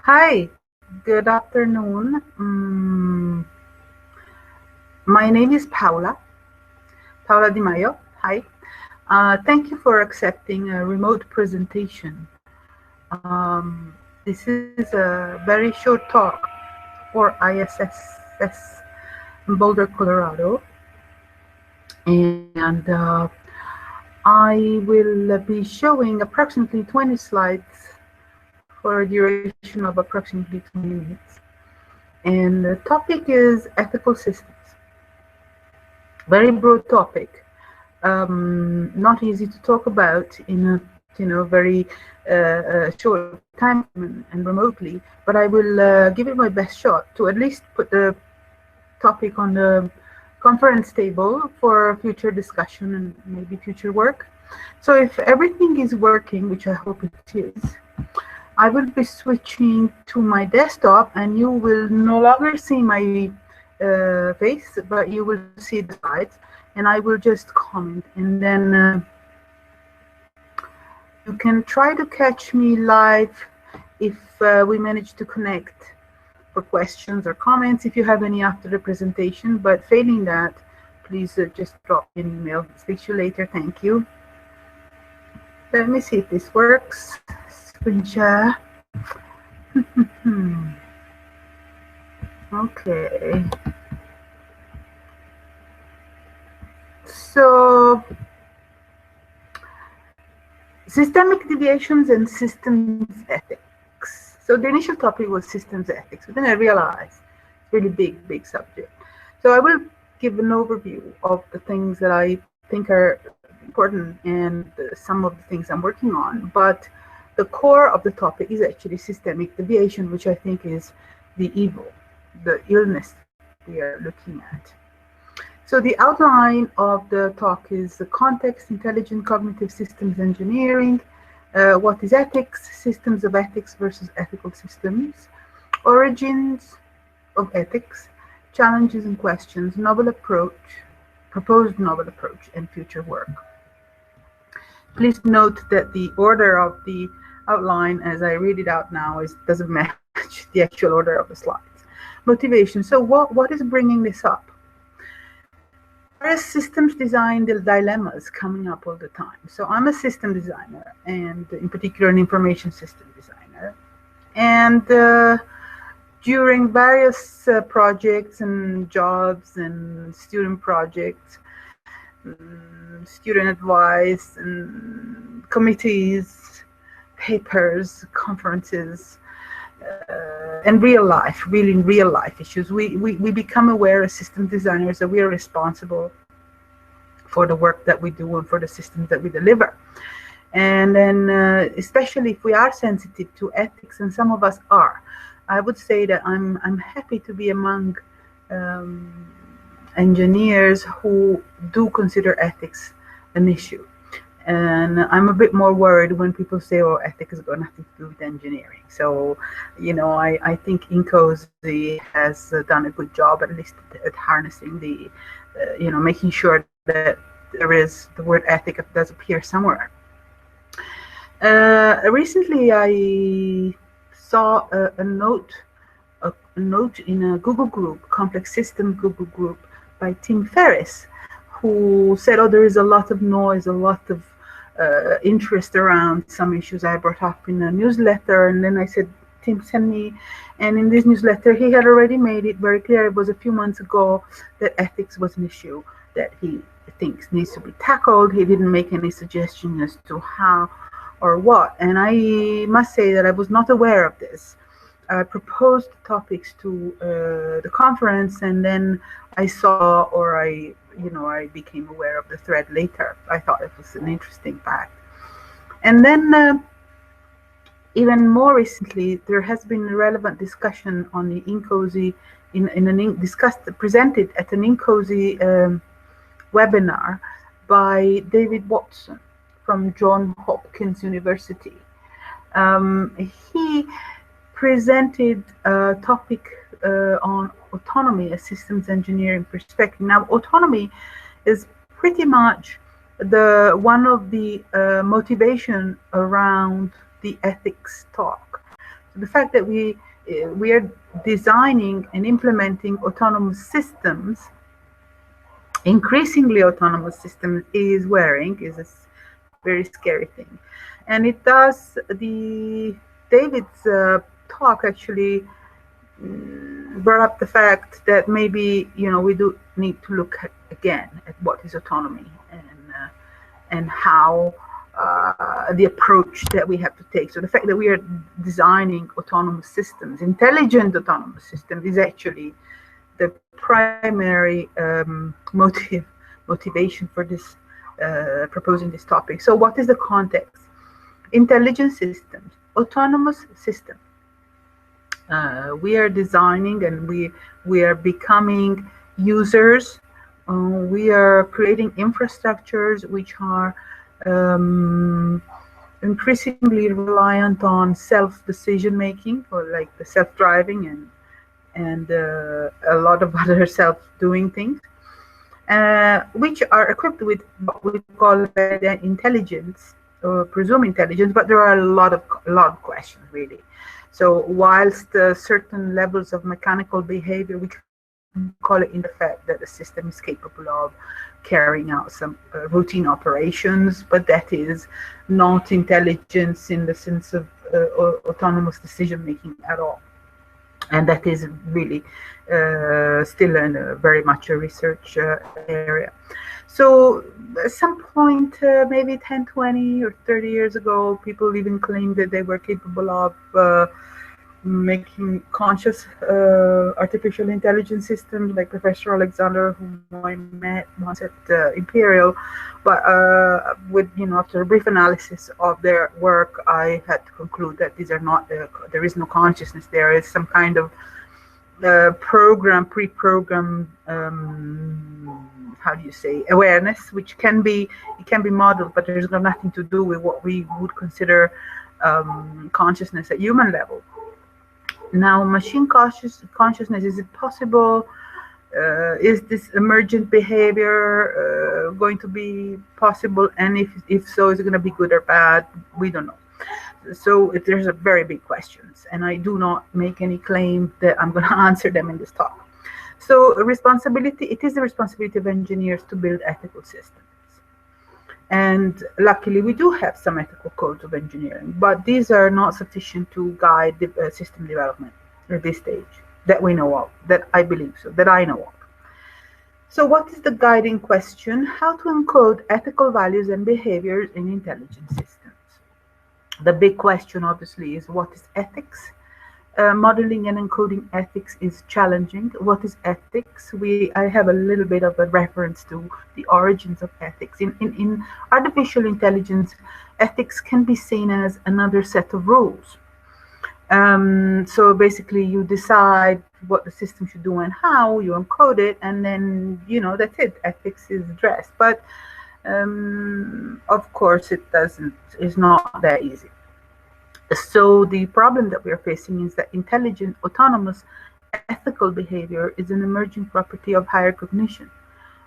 Hi, good afternoon. My name is Paula Di Maio. Hi. Thank you for accepting a remote presentation. This is a very short talk for ISS in Boulder, Colorado. And I will be showing approximately 20 slides for a duration of approximately 20 minutes. And the topic is ethical systems. Very broad topic, not easy to talk about in a very short time and remotely. But I will give it my best shot to at least put the topic on the conference table for future discussion and maybe future work. So if everything is working, which I hope it is, I will be switching to my desktop, and you will no longer see my face, but you will see the slides, and I will just comment, and then you can try to catch me live if we manage to connect for questions or comments if you have any after the presentation. But failing that, please just drop me an email. Speak to you later. Thank you. Let me see if this works. Screen share. Okay. So, systemic deviations and systems ethics. So the initial topic was systems ethics, but then I realized it's a really big subject. So I will give an overview of the things that I think are important and some of the things I'm working on. But the core of the topic is actually systemic deviation, which I think is the evil, the illness we are looking at. So the outline of the talk is the context, intelligent cognitive systems engineering, what is ethics, systems of ethics versus ethical systems, origins of ethics, challenges and questions, novel approach, proposed novel approach, and future work. Please note that the order of the outline, as I read it out now, doesn't match the actual order of the slides. Motivation. So what is bringing this up? As systems design, the dilemmas coming up all the time. So I'm a system designer, and in particular an information system designer. And during various projects and jobs and student projects, student advice and committees, papers, conferences, and real life issues, we become aware as system designers that we are responsible for the work that we do and for the systems that we deliver. And then especially if we are sensitive to ethics, and some of us are, I would say that I'm happy to be among engineers who do consider ethics an issue. And I'm a bit more worried when people say, "Oh, ethics has got nothing to do with engineering." So, I think INCOSE has done a good job, at least at harnessing the, making sure that there is the word ethic does appear somewhere. Recently, I saw a note in a Google group, Complex System Google group, by Tim Ferriss, who said, "Oh, there is a lot of noise, a lot of interest around some issues I brought up in a newsletter." And then I said, "Tim, send me." And in this newsletter, he had already made it very clear, it was a few months ago, that ethics was an issue that he thinks needs to be tackled. He didn't make any suggestion as to how or what. And I must say that I was not aware of this. I proposed topics to the conference, and then I saw, or I became aware of the thread later. I thought it was an interesting fact. And then even more recently, there has been a relevant discussion on the INCOSE presented at an INCOSE webinar by David Watson from Johns Hopkins University. He presented a topic on autonomy, a systems engineering perspective. Now, autonomy is pretty much one of the motivation around the ethics talk. The fact that we are designing and implementing autonomous systems, increasingly autonomous systems, is a very scary thing. And it does, David's talk actually brought up the fact that maybe, we do need to look again at what is autonomy, and how the approach that we have to take. So the fact that we are designing autonomous systems, intelligent autonomous systems, is actually the primary motivation for this proposing this topic. So what is the context? Intelligent systems, autonomous systems. We are designing, and we are becoming users. We are creating infrastructures which are increasingly reliant on self-decision making, or like the self-driving and a lot of other self-doing things, which are equipped with what we call intelligence, or presumed intelligence. But there are a lot of questions, really. So whilst certain levels of mechanical behavior, we can call it in the fact that the system is capable of carrying out some routine operations, but that is not intelligence in the sense of autonomous decision making at all. And that is really still very much a research area. So at some point, maybe 10, 20 or 30 years ago, people even claimed that they were capable of making conscious artificial intelligence systems, like Professor Alexander, whom I met once at Imperial. But with, after a brief analysis of their work, I had to conclude that these are not, there is no consciousness. There is some kind of pre-programmed, how do you say, awareness, which can be modeled, but there's got nothing to do with what we would consider consciousness at human level. Now, machine consciousness, is it possible? Is this emergent behavior going to be possible? And if so, is it going to be good or bad? We don't know. So there's a very big questions, and I do not make any claim that I'm going to answer them in this talk. So it is the responsibility of engineers to build ethical systems. And luckily, we do have some ethical codes of engineering, but these are not sufficient to guide the system development at this stage that we know of, that I believe so, that I know of. So what is the guiding question? How to encode ethical values and behaviors in intelligent systems? The big question, obviously, is what is ethics? Modeling and encoding ethics is challenging. What is ethics? I have a little bit of a reference to the origins of ethics. In artificial intelligence, ethics can be seen as another set of rules. So basically, you decide what the system should do and how, you encode it, and then, that's it. Ethics is addressed. But of course, it's not that easy. So the problem that we are facing is that intelligent, autonomous, ethical behavior is an emerging property of higher cognition,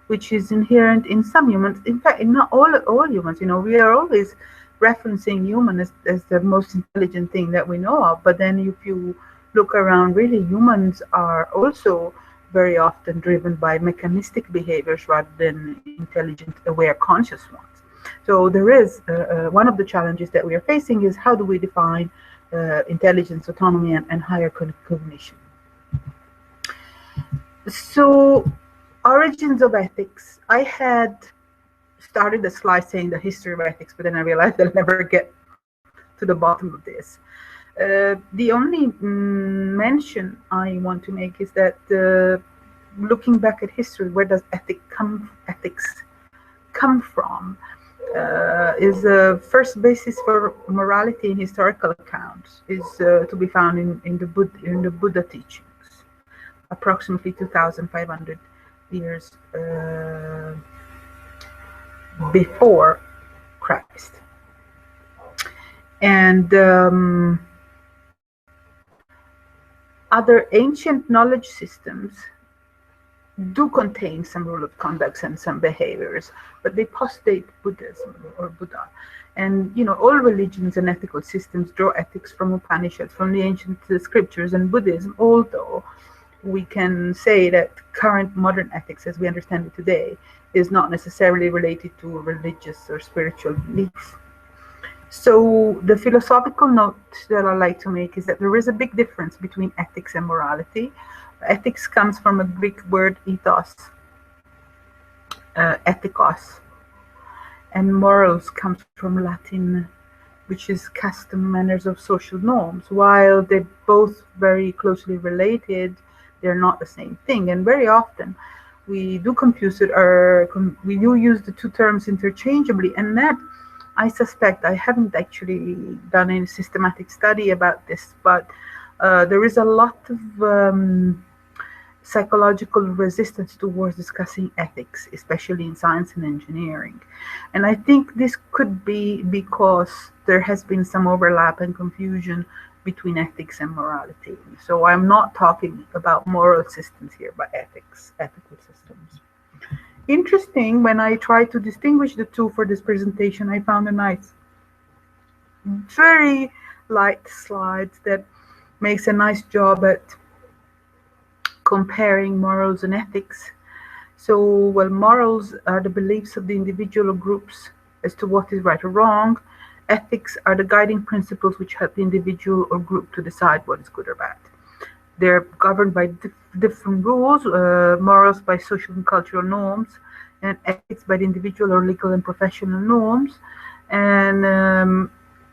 which is inherent in some humans. In fact, in not all humans. We are always referencing human as the most intelligent thing that we know of. But then if you look around, really, humans are also very often driven by mechanistic behaviors rather than intelligent, aware, conscious ones. So there is one of the challenges that we are facing is how do we define intelligence, autonomy, and higher cognition. So origins of ethics. I had started a slide saying the history of ethics, but then I realized I'll never get to the bottom of this. The only mention I want to make is that looking back at history, where does ethics come from? Is the first basis for morality in historical accounts is to be found in the Buddha teachings, approximately 2,500 years before Christ. And other ancient knowledge systems do contain some rule of conduct and some behaviors, but they postdate Buddhism or Buddha. And all religions and ethical systems draw ethics from Upanishads, from the ancient scriptures and Buddhism, although we can say that current modern ethics, as we understand it today, is not necessarily related to religious or spiritual beliefs. So the philosophical note that I like to make is that there is a big difference between ethics and morality. Ethics comes from a Greek word ethos, ethikos, and morals comes from Latin, which is custom, manners of social norms. While they're both very closely related, they're not the same thing. And very often we do confuse it, or we do use the two terms interchangeably. And that, I suspect, I haven't actually done any systematic study about this, but there is a lot of psychological resistance towards discussing ethics, especially in science and engineering. And I think this could be because there has been some overlap and confusion between ethics and morality. So I'm not talking about moral systems here, but ethics, ethical systems. Interesting, when I tried to distinguish the two for this presentation, I found a nice, very light slide that makes a nice job at comparing morals and ethics. So, well, morals are the beliefs of the individual or groups as to what is right or wrong. Ethics are the guiding principles which help the individual or group to decide what is good or bad. They're governed by different rules, morals by social and cultural norms, and ethics by the individual or legal and professional norms. And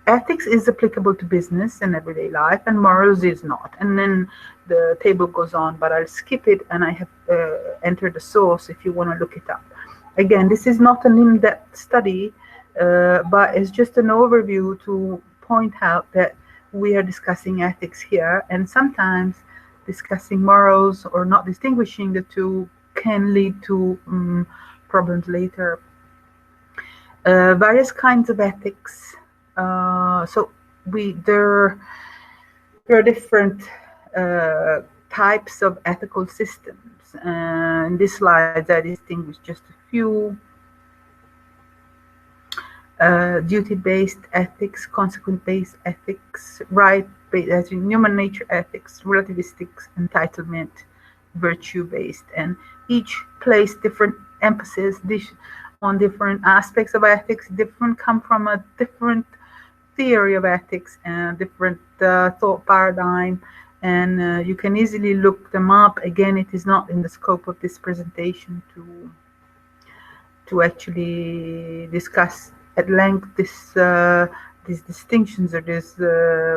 ethics is applicable to business and everyday life, and morals is not. And then the table goes on, but I'll skip it, and I have entered the source if you want to look it up. Again, this is not an in-depth study, but it's just an overview to point out that we are discussing ethics here, and sometimes discussing morals or not distinguishing the two can lead to problems later. Various kinds of ethics. So there are different types of ethical systems. In this slide, I distinguish just a few. Duty-based ethics, consequence-based ethics, right-based, human nature ethics, relativistic, entitlement, virtue-based, and each place different emphasis on different aspects of ethics. Different come from a different theory of ethics and different thought paradigm, and you can easily look them up. Again, it is not in the scope of this presentation to actually discuss at length these distinctions, or this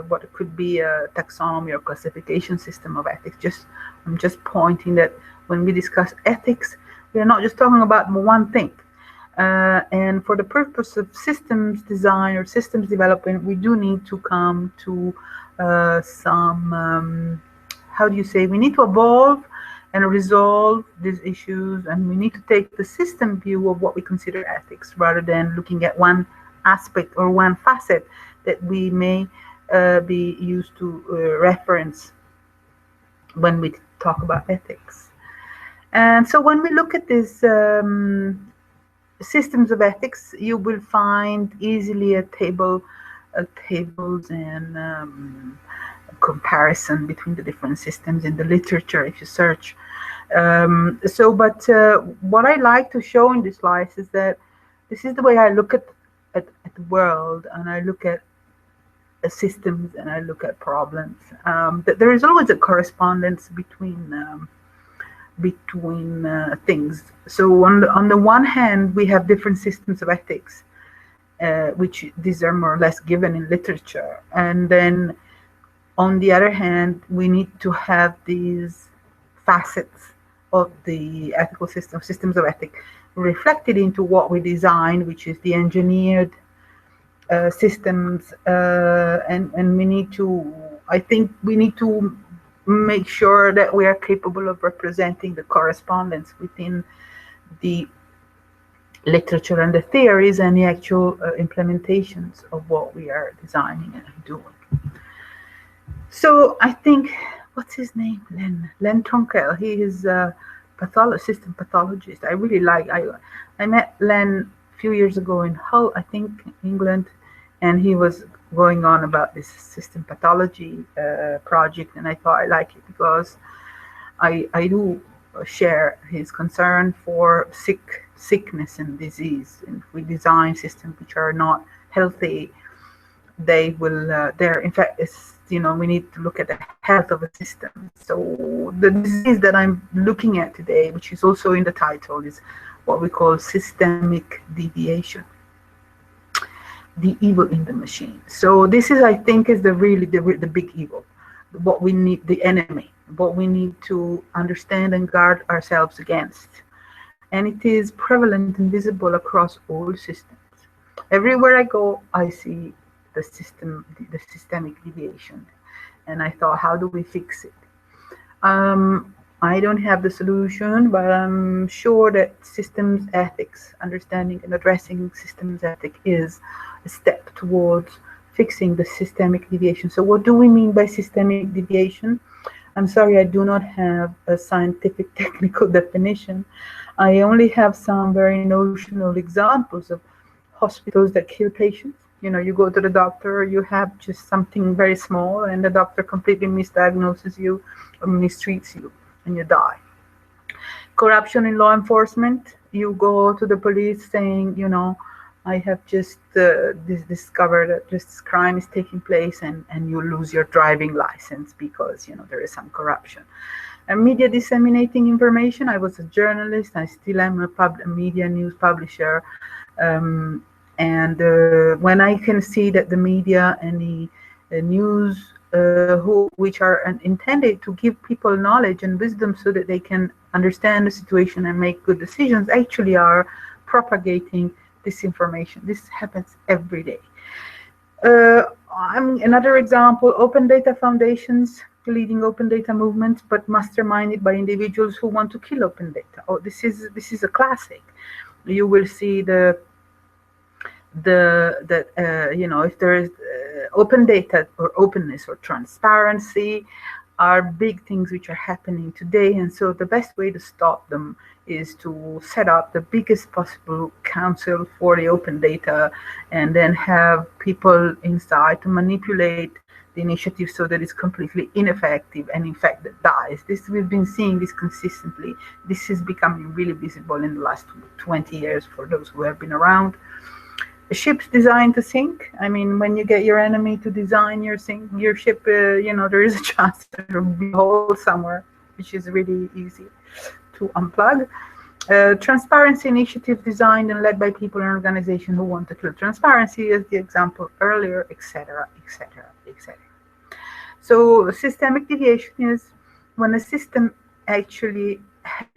what could be a taxonomy or classification system of ethics. I'm just pointing that when we discuss ethics, we are not just talking about one thing. And for the purpose of systems design or systems development, we do need to come to some, how do you say, we need to evolve and resolve these issues, and we need to take the system view of what we consider ethics rather than looking at one aspect or one facet that we may be used to reference when we talk about ethics. And so when we look at these systems of ethics, you will find easily a tables and comparison between the different systems in the literature if you search. What I like to show in this slide is that this is the way I look at the world, and I look at systems, and I look at problems. That there is always a correspondence between things. So on the one hand, we have different systems of ethics, which these are more or less given in literature, and then on the other hand, we need to have these facets of the ethical systems of ethics, reflected into what we design, which is the engineered systems, and we need to, I think we need to make sure that we are capable of representing the correspondence within the literature and the theories and the actual implementations of what we are designing and doing. So I think, what's his name? Len Tronquel. He is a system pathologist. I really like. I met Len few years ago in Hull, I think, England, and he was going on about this system pathology project, and I thought I like it because I do share his concern for sickness and disease. And if we design systems which are not healthy, they will. They're in fact, it's, we need to look at the health of a system. So the disease that I'm looking at today, which is also in the title, is what we call systemic deviation, the evil in the machine. So this is, I think, is the big evil, what we need, the enemy, what we need to understand and guard ourselves against. And it is prevalent and visible across all systems. Everywhere I go, I see the systemic deviation. And I thought, how do we fix it? I don't have the solution, but I'm sure that systems ethics, understanding and addressing systems ethics, is a step towards fixing the systemic deviation. So what do we mean by systemic deviation? I'm sorry, I do not have a scientific technical definition. I only have some very notional examples of hospitals that kill patients. You go to the doctor, you have just something very small, and the doctor completely misdiagnoses you or mistreats you, and you die. Corruption in law enforcement, you go to the police saying, I have just discovered that this crime is taking place, and you lose your driving license because, there is some corruption. And media disseminating information, I was a journalist, I still am a media news publisher. And when I can see that the media and the news, which are intended to give people knowledge and wisdom so that they can understand the situation and make good decisions, actually are propagating disinformation. This happens every day. Another example, open data foundations leading open data movements, but masterminded by individuals who want to kill open data. Oh, this is a classic. You will see if there is open data or openness or transparency are big things which are happening today, and so the best way to stop them is to set up the biggest possible council for the open data, and then have people inside to manipulate the initiative so that it's completely ineffective and in fact that dies. We've been seeing this consistently. This is becoming really visible in the last 20 years for those who have been around. Ships designed to sink. I mean, when you get your enemy to design your ship, there is a chance there will be a hole somewhere, which is really easy to unplug. Transparency initiative designed and led by people and organizations who want to kill transparency, as the example earlier, etc., etc., etc. So systemic deviation is when a system actually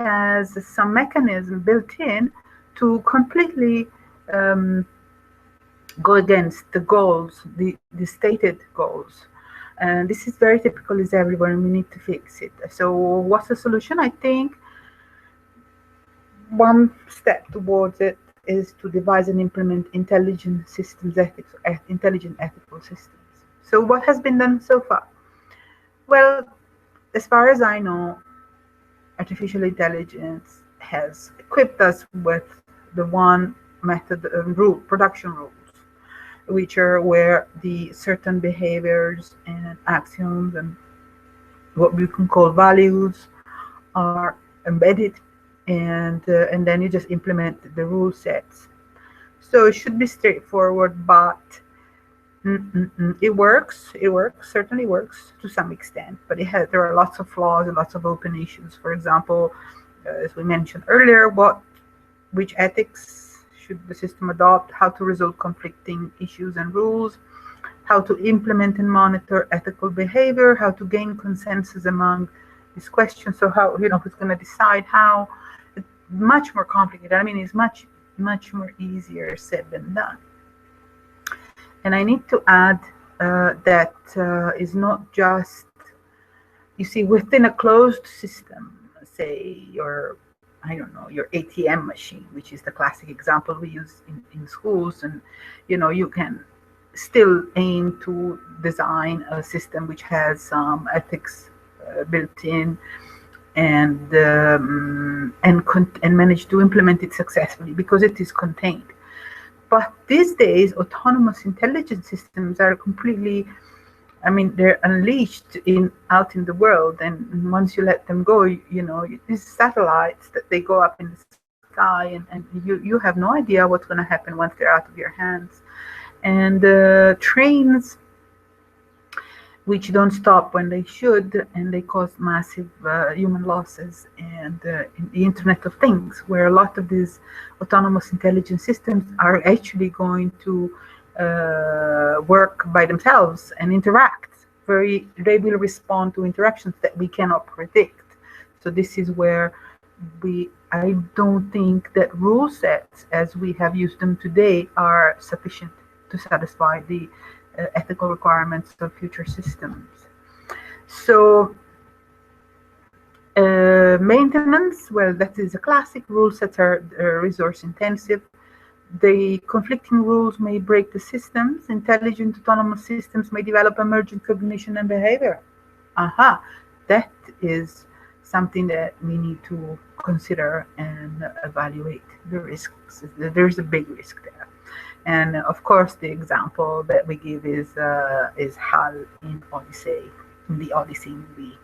has some mechanism built in to completely go against the goals, the stated goals. And this is very typical, is everywhere, and we need to fix it. So what's the solution? I think one step towards it is to devise and implement intelligent systems ethics, intelligent ethical systems. So what has been done so far? Well, as far as I know, artificial intelligence has equipped us with the one method production rules, which are where the certain behaviors and axioms and what we can call values are embedded, and then you just implement the rule sets. So it should be straightforward, but it works. It certainly works to some extent, but there are lots of flaws and lots of open issues. For example, as we mentioned earlier, which ethics should the system adopt, how to resolve conflicting issues and rules, how to implement and monitor ethical behavior, how to gain consensus among these questions. So how, who's going to decide how? It's much more complicated. I mean, it's much more easier said than done. And I need to add that is not just, you see, within a closed system, say your ATM machine, which is the classic example we use in schools, and you can still aim to design a system which has some ethics built in, and manage to implement it successfully because it is contained. But these days, autonomous intelligence systems are completely, I mean, they're unleashed out in the world, and once you let them go, you know, these satellites that they go up in the sky, and you have no idea what's going to happen once they're out of your hands. And trains which don't stop when they should, and they cause massive human losses, and in the Internet of Things, where a lot of these autonomous intelligence systems are actually going to work by themselves and interact. They will respond to interactions that we cannot predict. So this is where I don't think that rule sets as we have used them today are sufficient to satisfy the ethical requirements of future systems. So maintenance, well, that is a classic. Rule sets are resource intensive. The conflicting rules may break the systems. Intelligent autonomous systems may develop emergent cognition and behavior. That is something that we need to consider and evaluate the risks. There's a big risk there. And of course, the example that we give is HAL in the Odyssey movie.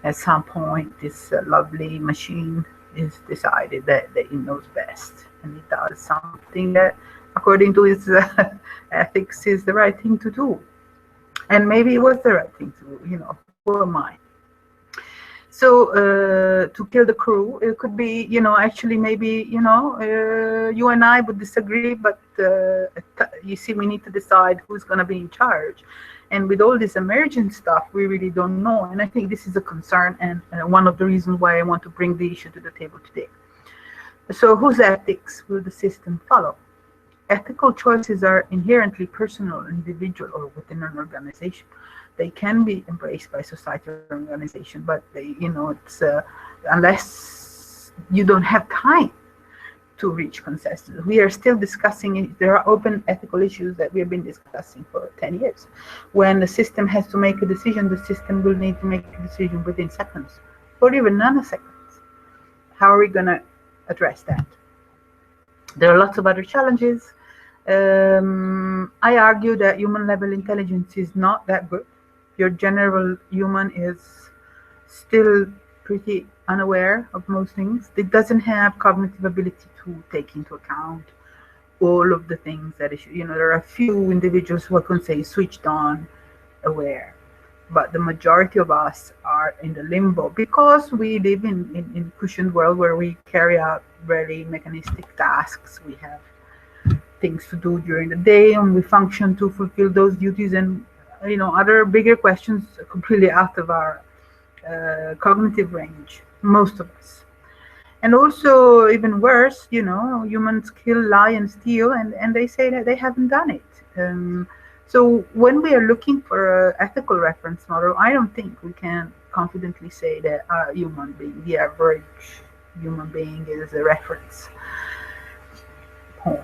At some point, this lovely machine is decided that it knows best, and it does something that, according to its ethics, is the right thing to do. And maybe it was the right thing to do, you know, who am I? So to kill the crew, it could be, you know, actually maybe, you know, you and I would disagree, but you see, we need to decide who's going to be in charge. And with all this emergent stuff, we really don't know. And I think this is a concern, and one of the reasons why I want to bring the issue to the table today. So whose ethics will the system follow? Ethical choices are inherently personal, individual, or within an organization. They can be embraced by society or organization, but they, you know, it's unless you don't have time to reach consensus. We are still discussing it. There are open ethical issues that we have been discussing for 10 years. When the system has to make a decision, the system will need to make a decision within seconds, or even nanoseconds. How are we going to address that? There are lots of other challenges. I argue that human level intelligence is not that good. Your general human is still pretty unaware of most things. It doesn't have cognitive ability to take into account all of the things that it should. You know, there are a few individuals who I can say switched on, aware, but the majority of us are in the limbo because we live in cushioned world where we carry out very mechanistic tasks. We have things to do during the day, and we function to fulfill those duties, and you know, other bigger questions are completely out of our cognitive range, most of us. And also, even worse, you know, humans kill, lie, and steal, and they say that they haven't done it. So when we are looking for an ethical reference model, I don't think we can confidently say that a human being, the average human being, is a reference point.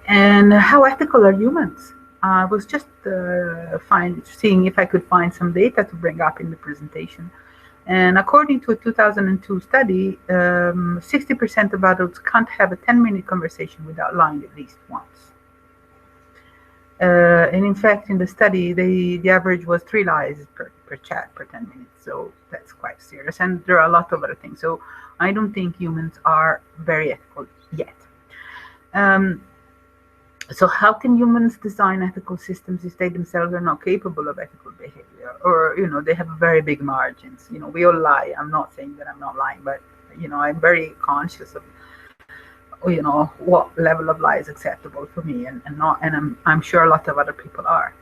And how ethical are humans? I was just seeing if I could find some data to bring up in the presentation. And according to a 2002 study, 60% of adults can't have a 10-minute conversation without lying at least once. And in fact, in the study, the average was 3 lies per chat per 10 minutes. So that's quite serious. And there are a lot of other things. So I don't think humans are very ethical yet. So how can humans design ethical systems if they themselves are not capable of ethical behavior, or, you know, they have very big margins? You know, we all lie. I'm not saying that I'm not lying, but, you know, I'm very conscious of, you know, what level of lie is acceptable for me and not, and I'm sure a lot of other people are.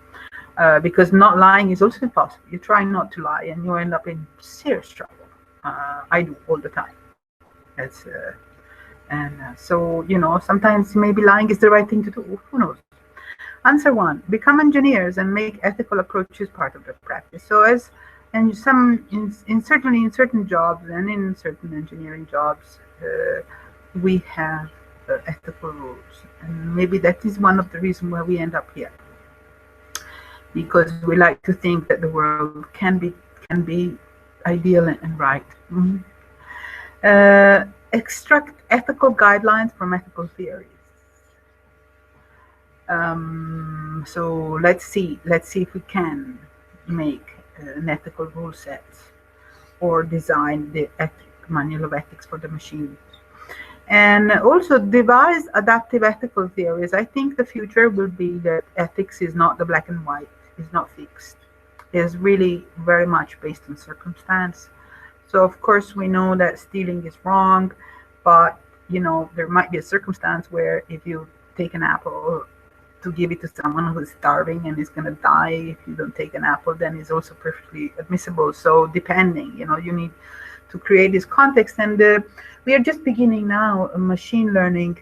Because not lying is also impossible. You try not to lie and you end up in serious trouble. I do all the time. It's so, you know, sometimes maybe lying is the right thing to do. Who knows? Answer 1: become engineers and make ethical approaches part of their practice. So certainly in certain jobs and in certain engineering jobs, we have ethical rules, and maybe that is one of the reasons why we end up here, because we like to think that the world can be ideal and right. extract ethical guidelines from ethical theories. So let's see if we can make an ethical rule set or design the manual of ethics for the machine. And also devise adaptive ethical theories. I think the future will be that ethics is not the black and white, is not fixed. It is really very much based on circumstance. So of course we know that stealing is wrong, but there might be a circumstance where if you take an apple to give it to someone who's starving and is going to die if you don't take an apple, then it's also perfectly admissible. So depending, you need to create this context. And we are just beginning now machine learning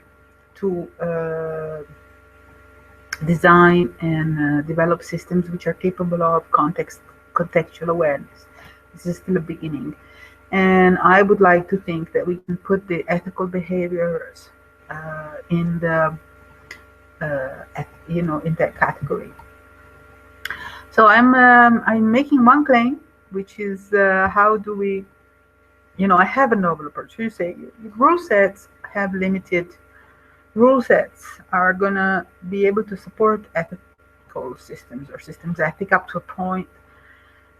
to design and develop systems which are capable of contextual awareness. This is still a beginning. And I would like to think that we can put the ethical behaviors in the in that category. So I'm making one claim, which is how do we, I have a novel approach. You say rule sets have limited. Rule sets are gonna be able to support ethical systems or systems ethic up to a point.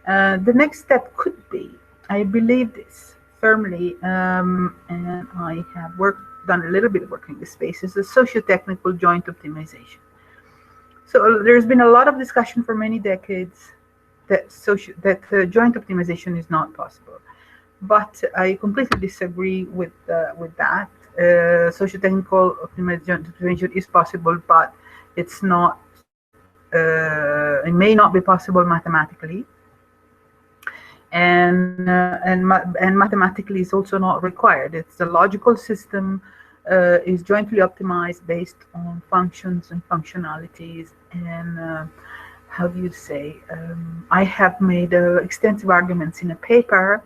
The next step could be, I believe this firmly, and I have done a little bit of work in this space, is a socio-technical joint optimization. So there's been a lot of discussion for many decades that joint optimization is not possible. But I completely disagree with that. Socio-technical optimization is possible, but it's not. It may not be possible mathematically, and mathematically is also not required. It's a logical system, is jointly optimized based on functions and functionalities. And how do you say? I have made extensive arguments in a paper,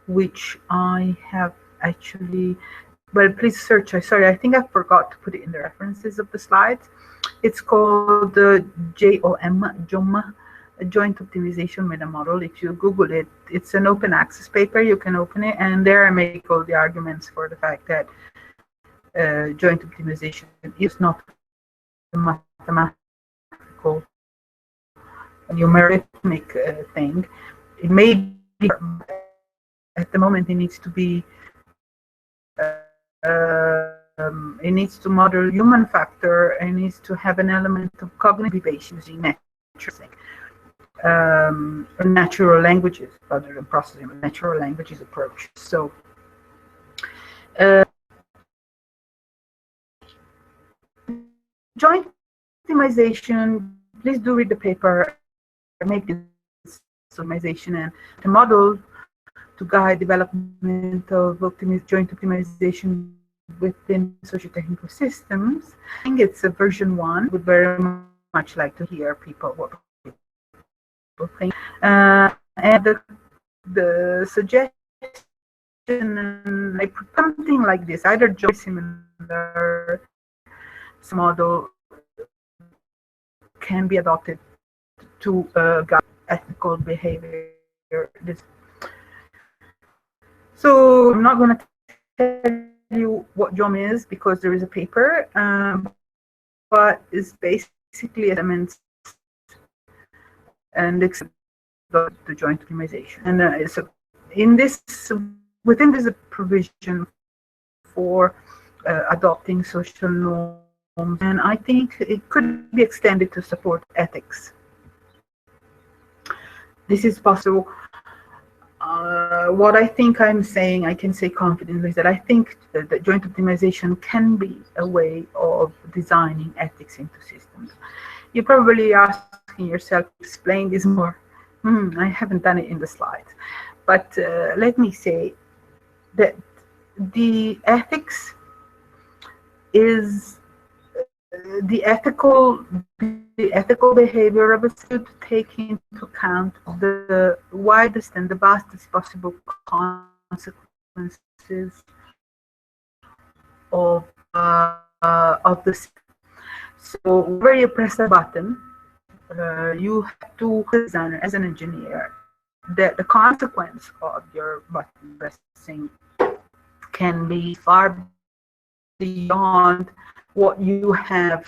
which I have actually. Well, please search. I think I forgot to put it in the references of the slides. It's called the JOM, Joint Optimization Meta Model. If you Google it, it's an open access paper. You can open it, and there I make all the arguments for the fact that joint optimization is not a mathematical, numeric thing. It may be, at the moment, it needs to be. It needs to model human factor, and needs to have an element of cognitive deviation using natural languages rather than processing natural languages approach. So joint optimization, please do read the paper, make this optimization and the model to guide development of joint optimization within socio-technical systems. I think it's a version 1. Would very much like to hear what people think. And the suggestion, like something like this, either similar model can be adopted to guide ethical behavior. So I'm not going to tell you what JOM is because there is a paper, but it's basically elements and the joint optimization. And so within this provision for adopting social norms, and I think it could be extended to support ethics. This is possible. What I think I'm saying, I can say confidently, is that I think that joint optimization can be a way of designing ethics into systems. You're probably asking yourself, explain this more. I haven't done it in the slides. But let me say that the ethics is the ethical behavior of a should take into account the widest and the vastest possible consequences of this. So where you press a button, you have to design as an engineer that the consequence of your button pressing can be far beyond what you have.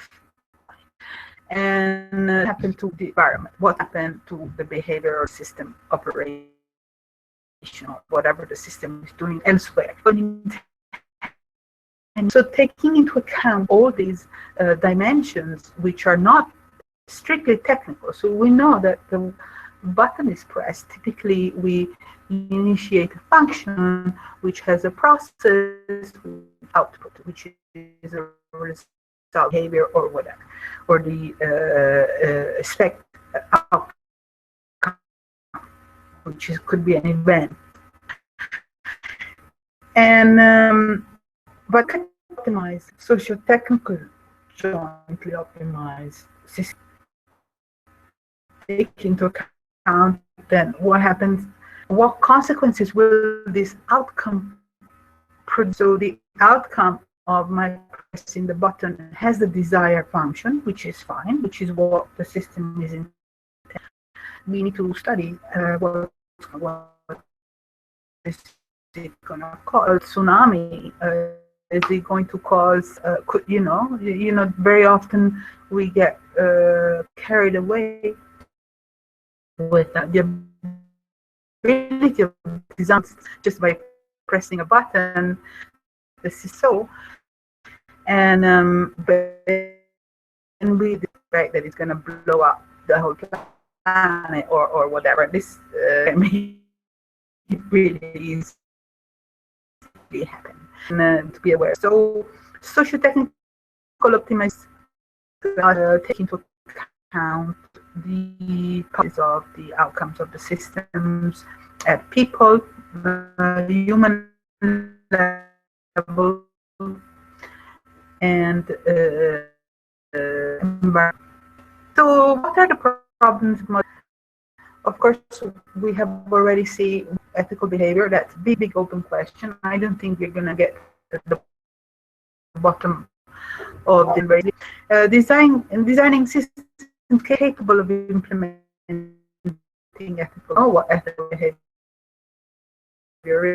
And what happened to the environment? What happened to the behavior or system operation, or whatever the system is doing elsewhere? And so taking into account all these dimensions, which are not strictly technical. So we know that the button is pressed. Typically, we initiate a function which has a process with output, which is a result behavior or whatever, or the expect outcome, which could be an event. And but can optimize socio-technical, jointly optimized system. Take into account then what happens, what consequences will this outcome produce. So the outcome of my pressing the button has the desired function, which is fine, which is what the system is intended. We need to study what is it going to cause tsunami. Is it going to cause? Very often we get carried away with the ability of design just by pressing a button. This is so, and we expect that it's going to blow up the whole planet or whatever. This really is happen. And to be aware. So socio-technical optimization take into account the parts of the outcomes of the systems at people, human level, and environment. So what are the problems? Of course, we have already seen ethical behavior. That's a big open question. I don't think we're going to get at the bottom of the designing systems capable of implementing ethical. What ethical behavior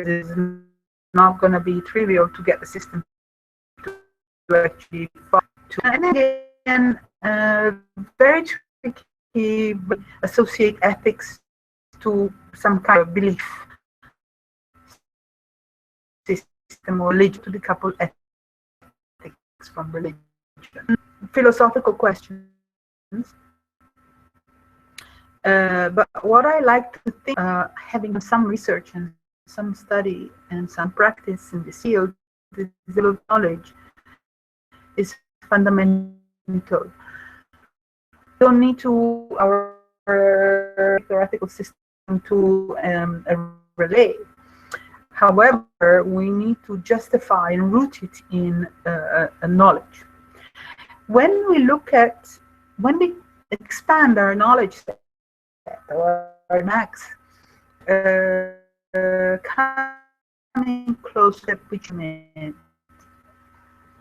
is not going to be trivial to get the system to actually follow. And again, very tricky, but associate ethics to some kind of belief system or religion, to decouple ethics from religion. Philosophical questions. But what I like to think, having some research and some study and some practice in this field, this level of knowledge is fundamental. We don't need to our theoretical system to relay. However, we need to justify and root it in a knowledge. When we expand our knowledge set, or our max, coming close to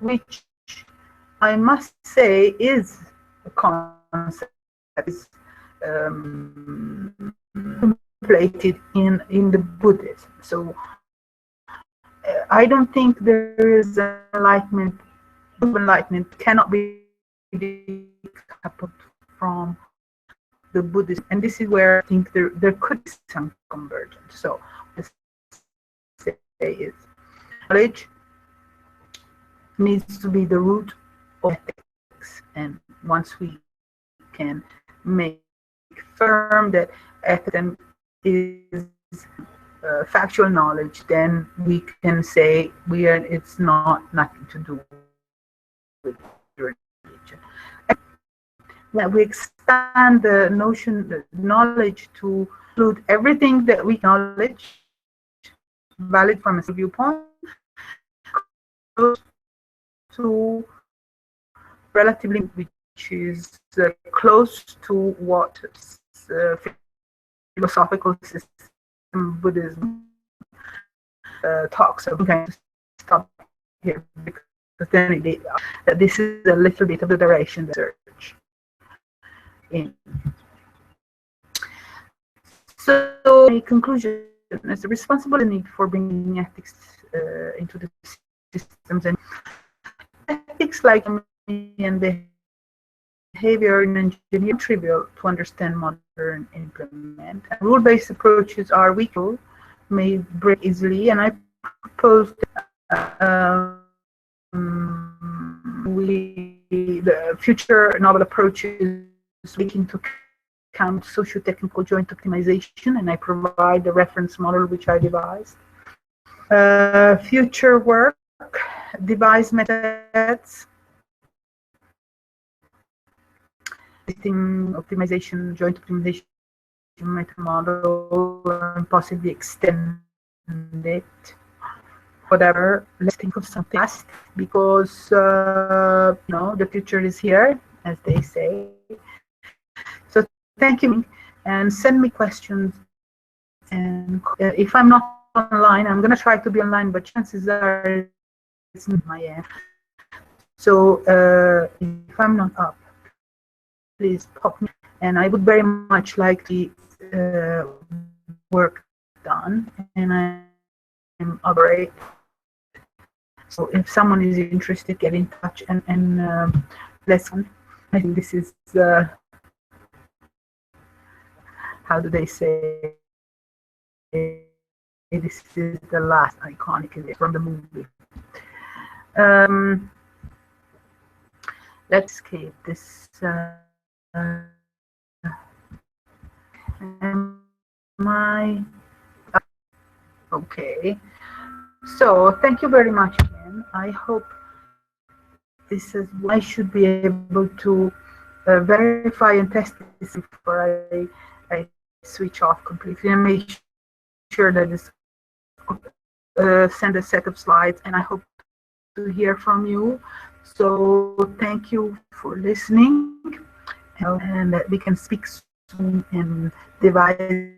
which I must say is a concept that is contemplated in the Buddhism. So I don't think there is enlightenment. Enlightenment cannot be decoupled from the Buddhism, and this is where I think there could be some convergence. So what I say is knowledge needs to be the root of ethics, and once we can make firm that ethics is factual knowledge, then we can say it's nothing to do with religion. That we expand the notion, the knowledge, to include everything that we acknowledge valid from a viewpoint, to relatively, which is close to what philosophical system Buddhism talks about. I'm going to stop here because then this is a little bit of the direction research in. So, my conclusion is the responsible need for bringing ethics into the systems and ethics, like and behavior in engineering, trivial to understand, modern, implement. And rule-based approaches are weak, may break easily, and I proposed the future novel approaches take into account socio-technical joint optimization, and I provide the reference model which I devised. Future work, devise methods, optimization, joint optimization meta model, and possibly extend it. Whatever, let's think of something fast, because the future is here, as they say. So thank you, and send me questions. And if I'm not online, I'm going to try to be online, but chances are it's not my end. So if I'm not up, please pop me. And I would very much like the work done, and I'm great. So if someone is interested, get in touch and let's. I think this is how do they say? This is the last iconic image from the movie. Let's escape this. Am I okay? So thank you very much again. I hope this is I should be able to verify and test this before I switch off completely, and make sure that it's send a set of slides, and I hope to hear from you. So thank you for listening, and we can speak soon and devise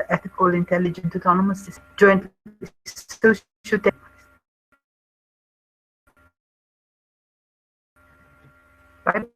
ethical, intelligent, autonomous joint social. Bye.